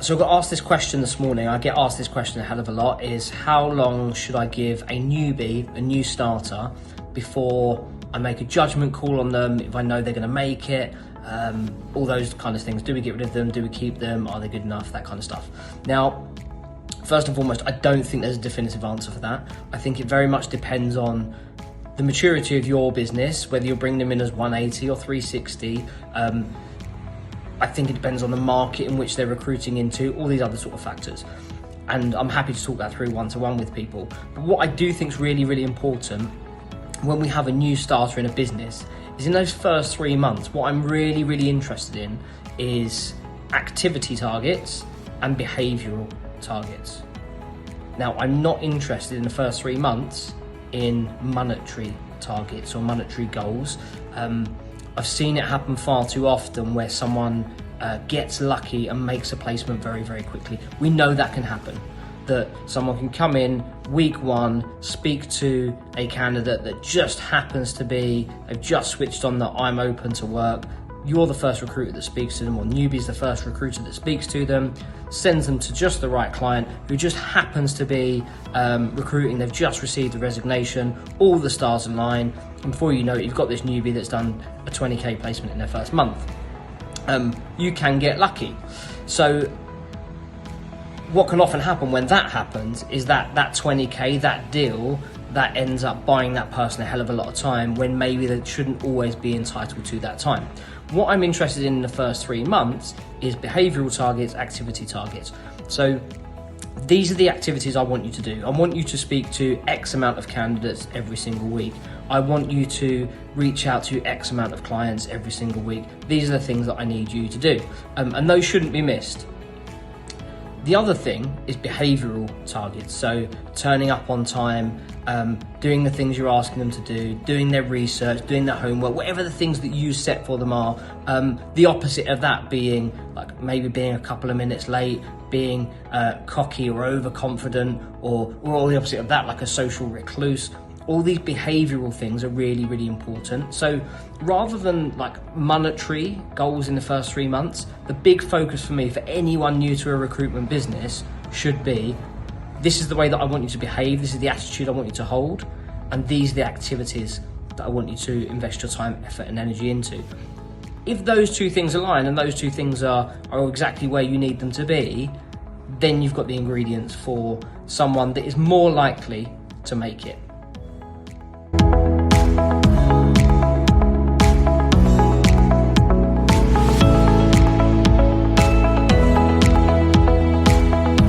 So I got asked this question this morning. I get asked this question a hell of a lot, is how long should I give a newbie, a new starter, before I make a judgment call on them, if I know they're going to make it, all those kind of things. Do we get rid of them? Do we keep them? Are they good enough? That kind of stuff. Now, first and foremost, I don't think there's a definitive answer for that. I think it very much depends on the maturity of your business, whether you're bringing them in as 180 or 360. I think it depends on the market in which they're recruiting into, all these other sort of factors. And I'm happy to talk that through one-to-one with people. But what I do think is really, really important when we have a new starter in a business is in those first 3 months, what I'm really, really interested in is activity targets and behavioural targets. Now, I'm not interested in the first 3 months in monetary targets or monetary goals. I've seen it happen far too often where someone gets lucky and makes a placement very, very quickly. We know that can happen, that someone can come in week one, speak to a candidate that just happens to be, they've just switched on the I'm open to work. You're the first recruiter that speaks to them, or newbie's the first recruiter that speaks to them, sends them to just the right client who just happens to be recruiting. They've just received a resignation, all the stars align, and before you know it, you've got this newbie that's done a 20k placement in their first month. You can get lucky. So what can often happen when that happens is that 20k, that deal, that ends up buying that person a hell of a lot of time when maybe they shouldn't always be entitled to that time. What I'm interested in the first 3 months is behavioural targets, activity targets. So these are the activities I want you to do. I want you to speak to X amount of candidates every single week. I want you to reach out to X amount of clients every single week. These are the things that I need you to do. And those shouldn't be missed. The other thing is behavioural targets. So turning up on time, doing the things you're asking them to do, doing their research, doing their homework, whatever the things that you set for them are. The opposite of that being like maybe being a couple of minutes late, being cocky or overconfident, or all the opposite of that, like a social recluse. All these behavioural things are really, really important. So rather than like monetary goals in the first 3 months, the big focus for me, for anyone new to a recruitment business, should be, this is the way that I want you to behave, this is the attitude I want you to hold, and these are the activities that I want you to invest your time, effort and energy into. If those two things align and those two things are exactly where you need them to be, then you've got the ingredients for someone that is more likely to make it.